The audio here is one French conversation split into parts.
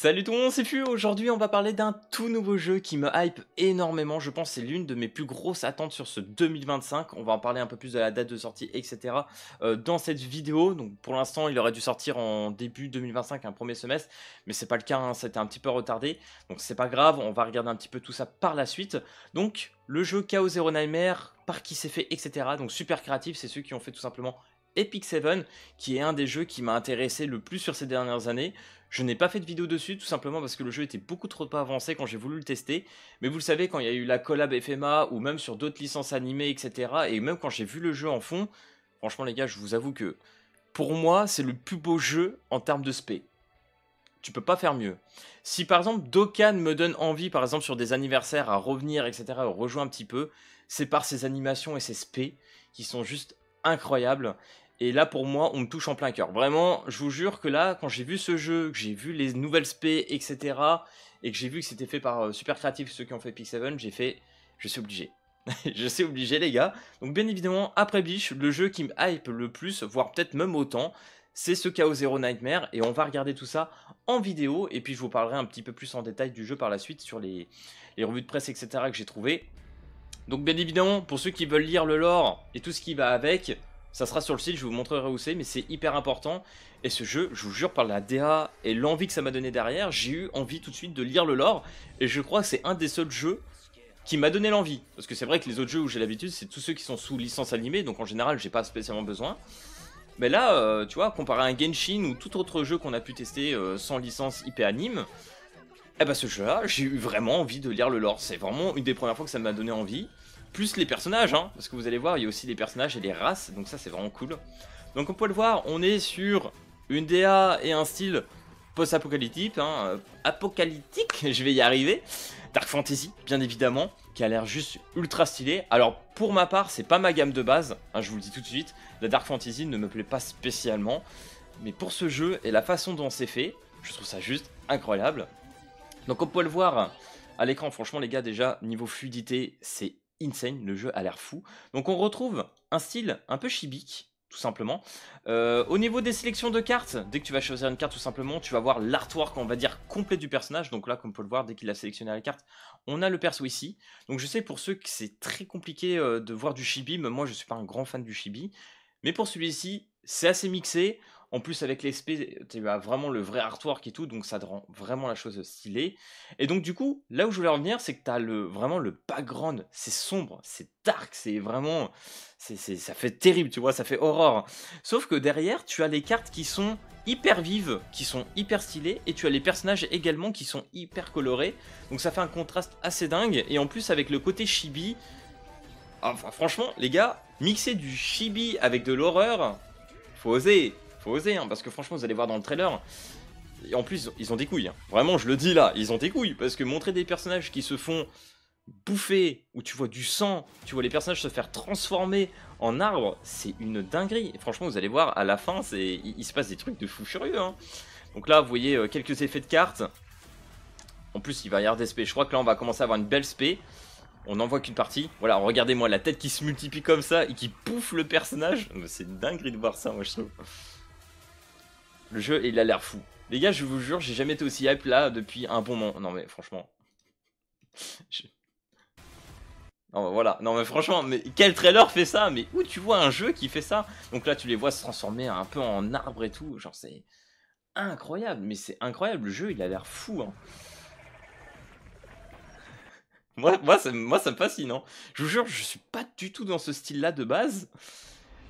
Salut tout le monde, c'est Fu. Aujourd'hui, on va parler d'un tout nouveau jeu qui me hype énormément. Je pense que c'est l'une de mes plus grosses attentes sur ce 2025. On va en parler un peu plus de la date de sortie, etc. Dans cette vidéo. Donc, pour l'instant, il aurait dû sortir en début 2025, un premier semestre, mais c'est pas le cas. Hein, c'était un petit peu retardé, donc c'est pas grave. On va regarder un petit peu tout ça par la suite. Donc, le jeu Chaos Zero Nightmare, par qui c'est fait, etc. Donc, super créatif. C'est ceux qui ont fait tout simplement Epic Seven, qui est un des jeux qui m'a intéressé le plus sur ces dernières années. Je n'ai pas fait de vidéo dessus, tout simplement parce que le jeu était beaucoup trop avancé quand j'ai voulu le tester. Mais vous le savez, quand il y a eu la collab FMA, ou même sur d'autres licences animées, etc. Et même quand j'ai vu le jeu en fond, franchement les gars, je vous avoue que pour moi, c'est le plus beau jeu en termes de spé. Tu peux pas faire mieux. Si par exemple Dokkan me donne envie, par exemple sur des anniversaires, à revenir, etc., à rejouer un petit peu, c'est par ses animations et ses spé qui sont juste incroyables. Et là, pour moi, on me touche en plein cœur. Vraiment, je vous jure que là, quand j'ai vu ce jeu, que j'ai vu les nouvelles spé, etc., et que j'ai vu que c'était fait par Super Creative, ceux qui ont fait Pix7, j'ai fait, je suis obligé. Je suis obligé, les gars. Donc, bien évidemment, après Bleach, le jeu qui me hype le plus, voire peut-être même autant, c'est ce Chaos Zero Nightmare. Et on va regarder tout ça en vidéo. Et puis, je vous parlerai un petit peu plus en détail du jeu par la suite sur les revues de presse, etc., que j'ai trouvé. Donc, bien évidemment, pour ceux qui veulent lire le lore et tout ce qui va avec, ça sera sur le site, je vous montrerai où c'est, mais c'est hyper important. Et ce jeu, je vous jure, par la DA et l'envie que ça m'a donné derrière, j'ai eu envie tout de suite de lire le lore. Et je crois que c'est un des seuls jeux qui m'a donné l'envie. Parce que c'est vrai que les autres jeux où j'ai l'habitude, c'est tous ceux qui sont sous licence animée, donc en général, j'ai pas spécialement besoin. Mais là, tu vois, comparé à un Genshin ou tout autre jeu qu'on a pu tester sans licence IP anime, eh ben ce jeu-là, j'ai eu vraiment envie de lire le lore. C'est vraiment une des premières fois que ça m'a donné envie. Plus les personnages, hein, parce que vous allez voir, il y a aussi les personnages et les races, donc ça c'est vraiment cool. Donc on peut le voir, on est sur une DA et un style post-apocalyptique, hein, apocalyptique, je vais y arriver. Dark Fantasy, bien évidemment, qui a l'air juste ultra stylé. Alors pour ma part, c'est pas ma gamme de base, hein, je vous le dis tout de suite, la Dark Fantasy ne me plaît pas spécialement. Mais pour ce jeu et la façon dont c'est fait, je trouve ça juste incroyable. Donc on peut le voir à l'écran, franchement les gars, déjà niveau fluidité, c'est insane, le jeu a l'air fou. Donc on retrouve un style un peu chibique, tout simplement. Au niveau des sélections de cartes, dès que tu vas choisir une carte tout simplement, tu vas voir l'artwork, on va dire, complet du personnage. Donc là, comme on peut le voir, dès qu'il a sélectionné la carte, on a le perso ici. Donc je sais pour ceux que c'est très compliqué de voir du chibi, mais moi je suis pas un grand fan du chibi. Mais pour celui-ci, c'est assez mixé. En plus, avec l'XP, tu as vraiment le vrai artwork et tout, donc ça te rend vraiment la chose stylée. Et donc, du coup, là où je voulais revenir, c'est que tu as vraiment le background. C'est sombre, c'est dark, c'est vraiment. Ça fait terrible, tu vois, ça fait horreur. Sauf que derrière, tu as les cartes qui sont hyper vives, qui sont hyper stylées, et tu as les personnages également qui sont hyper colorés. Donc, ça fait un contraste assez dingue. Et en plus, avec le côté chibi. Enfin, franchement, les gars, mixer du chibi avec de l'horreur, faut oser. Faut oser, hein, parce que franchement, vous allez voir dans le trailer. Et en plus, ils ont des couilles. Hein. Vraiment, je le dis là, ils ont des couilles. Parce que montrer des personnages qui se font bouffer, où tu vois du sang, tu vois les personnages se faire transformer en arbre, c'est une dinguerie. Et franchement, vous allez voir, à la fin, il se passe des trucs de fou furieux. Hein. Donc là, vous voyez quelques effets de cartes. En plus, il va y avoir des spés. Je crois que là, on va commencer à avoir une belle spé. On n'en voit qu'une partie. Voilà, regardez-moi la tête qui se multiplie comme ça et qui bouffe le personnage. C'est une dinguerie de voir ça, moi, je trouve. Le jeu, il a l'air fou. Les gars, je vous jure, j'ai jamais été aussi hype là depuis un bon moment. Non mais franchement. Je- Non mais voilà. Non mais franchement, mais quel trailer fait ça? Mais où tu vois un jeu qui fait ça? Donc là, tu les vois se transformer un peu en arbre et tout. Genre c'est incroyable. Mais c'est incroyable. Le jeu, il a l'air fou. Hein. Moi, ça me fascine. Hein. Je vous jure, je suis pas du tout dans ce style-là de base.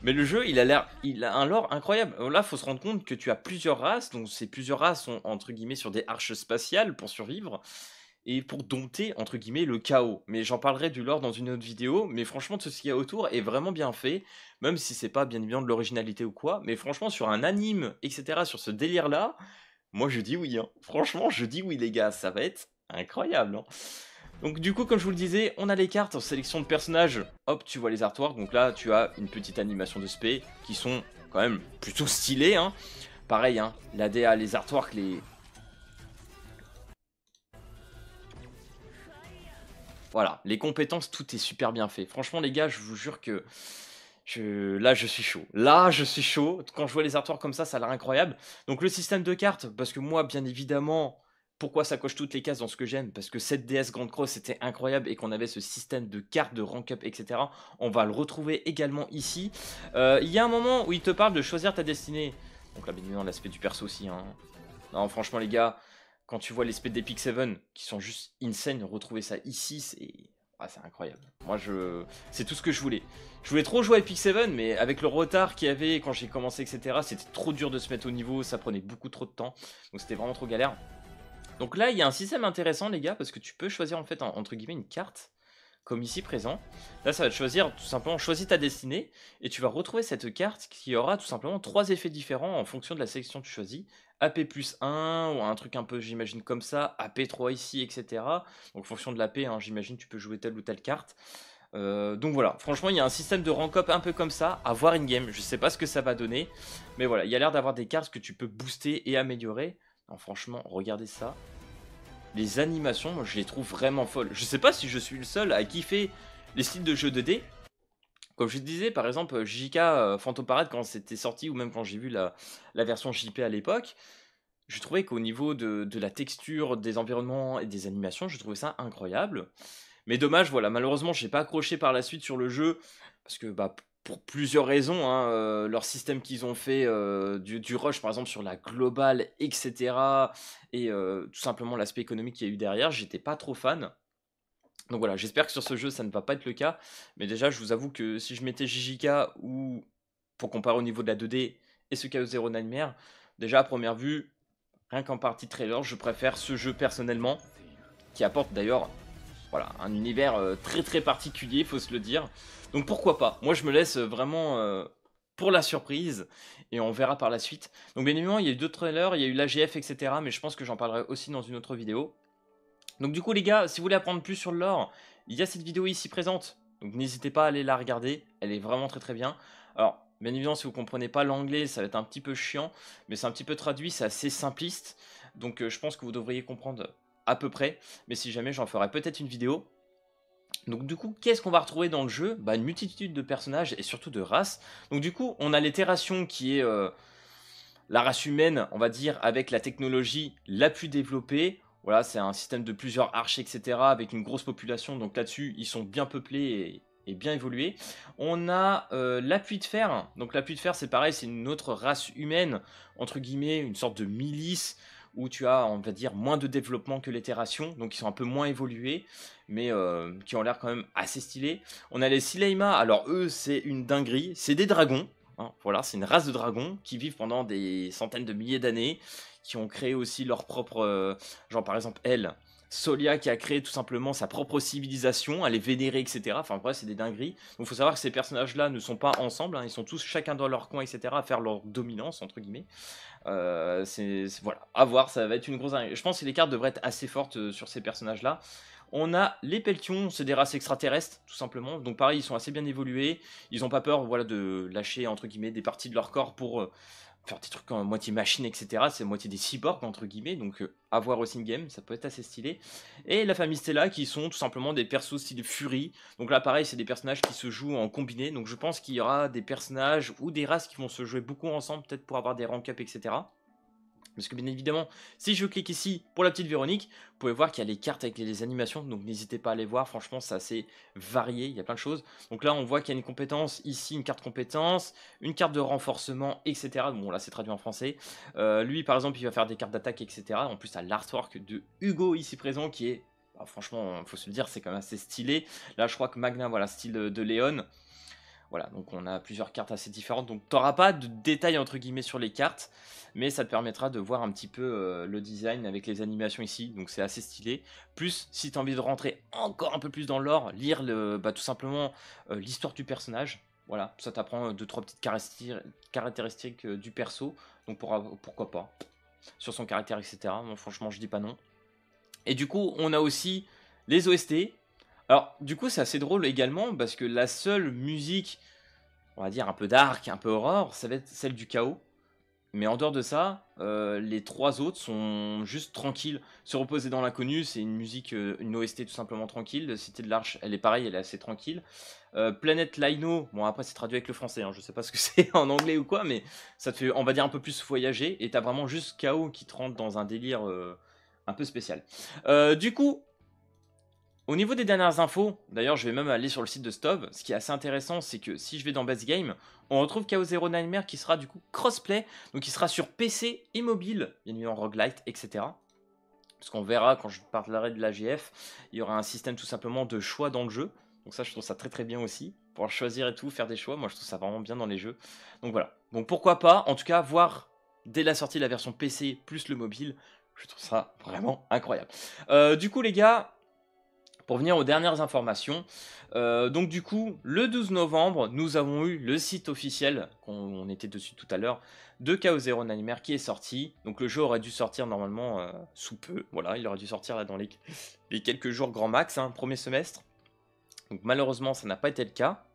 Mais le jeu, il a un lore incroyable. Là, faut se rendre compte que tu as plusieurs races, donc ces plusieurs races sont entre guillemets sur des arches spatiales pour survivre et pour dompter entre guillemets le chaos. Mais j'en parlerai du lore dans une autre vidéo. Mais franchement, tout ce qu'il y a autour est vraiment bien fait, même si c'est pas bien évidemment de l'originalité ou quoi. Mais franchement, sur un anime, etc., sur ce délire-là, moi je dis oui. Hein. Franchement, je dis oui les gars, ça va être incroyable. Hein. Donc du coup, comme je vous le disais, on a les cartes en sélection de personnages. Hop, tu vois les artworks. Donc là, tu as une petite animation de spé qui sont quand même plutôt stylées. Hein. Pareil, hein, la DA, les artworks, les... Voilà, les compétences, tout est super bien fait. Franchement, les gars, je vous jure que... Là, je suis chaud. Là, je suis chaud. Quand je vois les artworks comme ça a l'air incroyable. Donc le système de cartes, parce que moi, bien évidemment... Pourquoi ça coche toutes les cases dans ce que j'aime? Parce que cette DS Grande Cross c'était incroyable et qu'on avait ce système de cartes, de rank up, etc. On va le retrouver également ici. Il y a un moment où il te parle de choisir ta destinée. Donc là, bien évidemment, l'aspect du perso aussi. Hein. Non, franchement, les gars, quand tu vois l'aspect d'Epic 7 qui sont juste insane, retrouver ça ici, c'est incroyable. Moi, c'est tout ce que je voulais. Je voulais trop jouer à Epic 7, mais avec le retard qu'il y avait quand j'ai commencé, etc., c'était trop dur de se mettre au niveau, ça prenait beaucoup trop de temps. Donc c'était vraiment trop galère. Donc là, il y a un système intéressant, les gars, parce que tu peux choisir en fait, entre guillemets, une carte, comme ici présent. Là, ça va te choisir tout simplement, choisis ta destinée, et tu vas retrouver cette carte qui aura tout simplement 3 effets différents en fonction de la sélection que tu choisis. AP plus 1, ou un truc un peu, j'imagine, comme ça, AP3 ici, etc. Donc en fonction de l'AP, hein, j'imagine, tu peux jouer telle ou telle carte. Donc voilà, franchement, il y a un système de rank up un peu comme ça, à voir in-game. Je sais pas ce que ça va donner, mais voilà, il y a l'air d'avoir des cartes que tu peux booster et améliorer. Non, franchement, regardez ça. Les animations, moi, je les trouve vraiment folles. Je sais pas si je suis le seul à kiffer les styles de jeux 2D. Comme je te disais, par exemple, JK Phantom Parade, quand c'était sorti, ou même quand j'ai vu la version JP à l'époque, je trouvais qu'au niveau de la texture, des environnements et des animations, je trouvais ça incroyable. Mais dommage, voilà, malheureusement, j'ai pas accroché par la suite sur le jeu, parce que bah, pour plusieurs raisons, hein, leur système qu'ils ont fait du rush, par exemple, sur la globale, etc., et tout simplement l'aspect économique qu'il y a eu derrière, j'étais pas trop fan. Donc voilà, j'espère que sur ce jeu, ça ne va pas être le cas. Mais déjà, je vous avoue que si je mettais JJK ou pour comparer au niveau de la 2D et ce KO Zero Nightmare, déjà à première vue, rien qu'en partie trailer, je préfère ce jeu personnellement, qui apporte d'ailleurs voilà, un univers très très particulier, faut se le dire. Donc pourquoi pas? Moi je me laisse vraiment pour la surprise et on verra par la suite. Donc bien évidemment il y a eu d'autres trailers, il y a eu l'AGF etc. Mais je pense que j'en parlerai aussi dans une autre vidéo. Donc du coup les gars, si vous voulez apprendre plus sur le lore, il y a cette vidéo ici présente. Donc n'hésitez pas à aller la regarder, elle est vraiment très très bien. Alors bien évidemment si vous comprenez pas l'anglais ça va être un petit peu chiant, mais c'est un petit peu traduit, c'est assez simpliste. Donc je pense que vous devriez comprendre à peu près, mais si jamais j'en ferai peut-être une vidéo. Donc du coup, qu'est-ce qu'on va retrouver dans le jeu? Bah, une multitude de personnages et surtout de races. Donc du coup, on a l'Itération qui est la race humaine, on va dire, avec la technologie la plus développée. Voilà, c'est un système de plusieurs arches, etc. avec une grosse population. Donc là-dessus, ils sont bien peuplés et bien évolués. On a l'appui de fer. Donc l'appui de fer, c'est pareil, c'est une autre race humaine, entre guillemets, une sorte de milice où tu as, on va dire, moins de développement que l'itération, donc ils sont un peu moins évolués, mais qui ont l'air quand même assez stylés. On a les Sileima, alors eux, c'est une dinguerie, c'est des dragons, hein, voilà, c'est une race de dragons qui vivent pendant des centaines de milliers d'années, qui ont créé aussi leur propre, genre par exemple elle, Solia qui a créé tout simplement sa propre civilisation, elle est vénérée, etc. Enfin bref, c'est des dingueries. Donc il faut savoir que ces personnages-là ne sont pas ensemble, hein, ils sont tous chacun dans leur coin, etc. à faire leur dominance, entre guillemets. Voilà, à voir, ça va être une grosse. Je pense que les cartes devraient être assez fortes sur ces personnages-là. On a les Peltions, c'est des races extraterrestres, tout simplement. Donc pareil, ils sont assez bien évolués. Ils n'ont pas peur, voilà, de lâcher entre guillemets des parties de leur corps pour faire des trucs en moitié machine, etc. C'est moitié des cyborgs entre guillemets. Donc à voir aussi in game, ça peut être assez stylé. Et la famille Stella, qui sont tout simplement des persos style Fury. Donc là, pareil, c'est des personnages qui se jouent en combiné. Donc je pense qu'il y aura des personnages ou des races qui vont se jouer beaucoup ensemble, peut-être pour avoir des rank up, etc. Parce que bien évidemment, si je clique ici pour la petite Véronique, vous pouvez voir qu'il y a les cartes avec les animations, donc n'hésitez pas à les voir, franchement c'est assez varié, il y a plein de choses. Donc là on voit qu'il y a une compétence, ici une carte compétence, une carte de renforcement, etc. Bon là c'est traduit en français. Lui par exemple il va faire des cartes d'attaque, etc. En plus à l'artwork de Hugo ici présent qui est, bah, franchement faut se le dire, c'est quand même assez stylé. Là je crois que Magna, voilà, style de Léon. Voilà, donc on a plusieurs cartes assez différentes. Donc tu n'auras pas de détails entre guillemets sur les cartes, mais ça te permettra de voir un petit peu le design avec les animations ici. Donc c'est assez stylé. Plus si tu as envie de rentrer encore un peu plus dans l'or, lire tout simplement l'histoire du personnage. Voilà, ça t'apprend 2-3 petites caractéristiques du perso. Donc pourquoi pas. Sur son caractère, etc. Bon, franchement, je dis pas non. Et du coup, on a aussi les OST. Alors, du coup, c'est assez drôle également parce que la seule musique, on va dire un peu dark, un peu horreur, ça va être celle du chaos. Mais en dehors de ça, les 3 autres sont juste tranquilles. Se reposer dans l'inconnu, c'est une musique, une OST tout simplement tranquille. Cité de l'Arche, elle est pareille, elle est assez tranquille. Planet Lino, bon après c'est traduit avec le français, hein, je sais pas ce que c'est en anglais ou quoi, mais ça te fait, on va dire, un peu plus voyager. Et t'as vraiment juste Chaos qui te rentre dans un délire un peu spécial. Du coup, au niveau des dernières infos, d'ailleurs je vais même aller sur le site de Stove, ce qui est assez intéressant c'est que si je vais dans Best Game, on retrouve Chaos Zero Nightmare qui sera du coup crossplay, donc il sera sur PC et mobile, bien évidemment roguelite, etc. Parce qu'on verra quand je parlerai de l'AGF, il y aura un système tout simplement de choix dans le jeu, donc ça je trouve ça très très bien aussi, pouvoir choisir et tout, faire des choix, moi je trouve ça vraiment bien dans les jeux. Donc voilà, donc pourquoi pas, en tout cas voir dès la sortie la version PC plus le mobile, je trouve ça vraiment incroyable. Du coup les gars, pour venir aux dernières informations, donc du coup, le 12 novembre, nous avons eu le site officiel, on était dessus tout à l'heure, de Chaos Zero Nightmare qui est sorti. Donc le jeu aurait dû sortir normalement sous peu, voilà, il aurait dû sortir là dans les quelques jours grand max, hein, premier semestre. Donc malheureusement, ça n'a pas été le cas.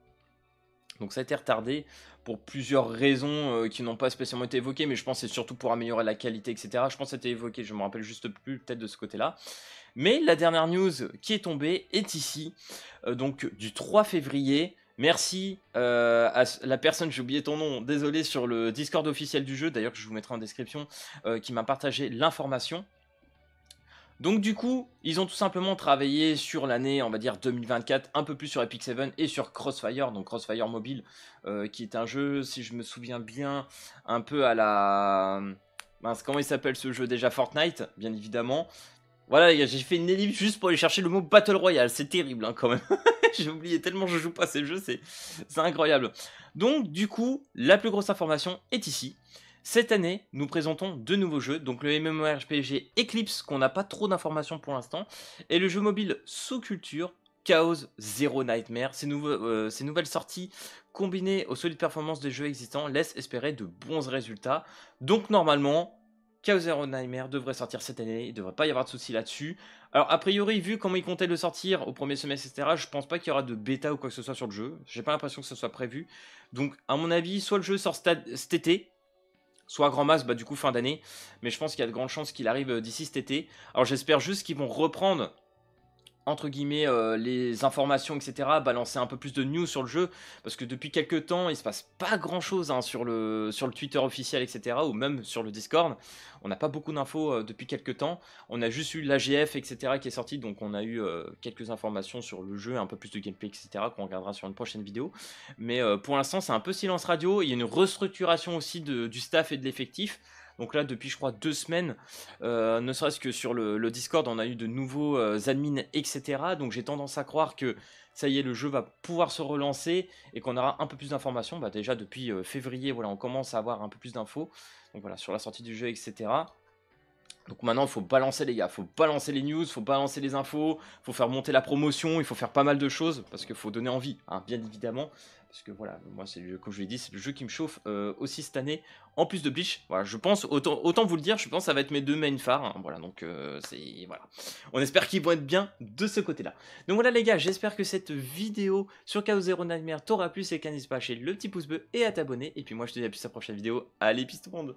Donc ça a été retardé pour plusieurs raisons qui n'ont pas spécialement été évoquées, mais je pense que c'est surtout pour améliorer la qualité, etc. Je pense que ça a été évoqué, je me rappelle juste plus peut-être de ce côté-là. Mais la dernière news qui est tombée est ici, donc du 3 février. Merci à la personne, j'ai oublié ton nom, désolé, sur le Discord officiel du jeu, d'ailleurs que je vous mettrai en description, qui m'a partagé l'information. Donc du coup, ils ont tout simplement travaillé sur l'année, on va dire 2024, un peu plus sur Epic 7 et sur Crossfire, donc Crossfire Mobile, qui est un jeu, si je me souviens bien, un peu à la... Mince, comment il s'appelle ce jeu déjà? Fortnite, bien évidemment. Voilà les gars, j'ai fait une ellipse juste pour aller chercher le mot Battle Royale, c'est terrible hein, quand même. J'ai oublié tellement je joue pas à ces jeux, c'est incroyable. Donc du coup, la plus grosse information est ici. Cette année, nous présentons deux nouveaux jeux, donc le MMORPG Eclipse, qu'on n'a pas trop d'informations pour l'instant, et le jeu mobile sous culture, Chaos Zero Nightmare. Ces nouvelles sorties, combinées aux solides performances des jeux existants, laissent espérer de bons résultats. Donc normalement, Chaos Zero Nightmare devrait sortir cette année, il ne devrait pas y avoir de soucis là-dessus. Alors a priori, vu comment ils comptaient le sortir au premier semestre, etc., je pense pas qu'il y aura de bêta ou quoi que ce soit sur le jeu. J'ai pas l'impression que ce soit prévu. Donc à mon avis, soit le jeu sort cet été, soit grand masse, bah du coup fin d'année. Mais je pense qu'il y a de grandes chances qu'il arrive d'ici cet été. Alors j'espère juste qu'ils vont reprendre entre guillemets les informations, etc., balancer un peu plus de news sur le jeu, parce que depuis quelques temps il se passe pas grand chose hein, sur le Twitter officiel, etc., ou même sur le Discord. On n'a pas beaucoup d'infos depuis quelques temps. On a juste eu l'AGF, etc., qui est sorti, donc on a eu quelques informations sur le jeu, un peu plus de gameplay, etc., qu'on regardera sur une prochaine vidéo. Mais pour l'instant c'est un peu silence radio. Il y a une restructuration aussi du staff et de l'effectif. Donc là, depuis je crois 2 semaines, ne serait-ce que sur le Discord, on a eu de nouveaux admins, etc. Donc j'ai tendance à croire que ça y est, le jeu va pouvoir se relancer et qu'on aura un peu plus d'informations. Bah, déjà depuis février, voilà, on commence à avoir un peu plus d'infos. Donc voilà, sur la sortie du jeu, etc. Donc maintenant, il faut balancer les gars, il faut balancer les news, il faut balancer les infos, il faut faire monter la promotion, il faut faire pas mal de choses, parce qu'il faut donner envie, hein, bien évidemment. Parce que voilà, moi, c'est le jeu, comme je l'ai dit, c'est le jeu qui me chauffe aussi cette année, en plus de Bleach. Voilà, je pense, autant vous le dire, je pense que ça va être mes deux main phares. Hein, voilà, donc c'est... Voilà. On espère qu'ils vont être bien de ce côté-là. Donc voilà les gars, j'espère que cette vidéo sur Chaos Zero Nightmare t'aura plu, c'est qu'à n'hésite pas à lâcher le petit pouce bleu et à t'abonner. Et puis moi, je te dis à plus à la prochaine vidéo. Allez, peace tout le monde!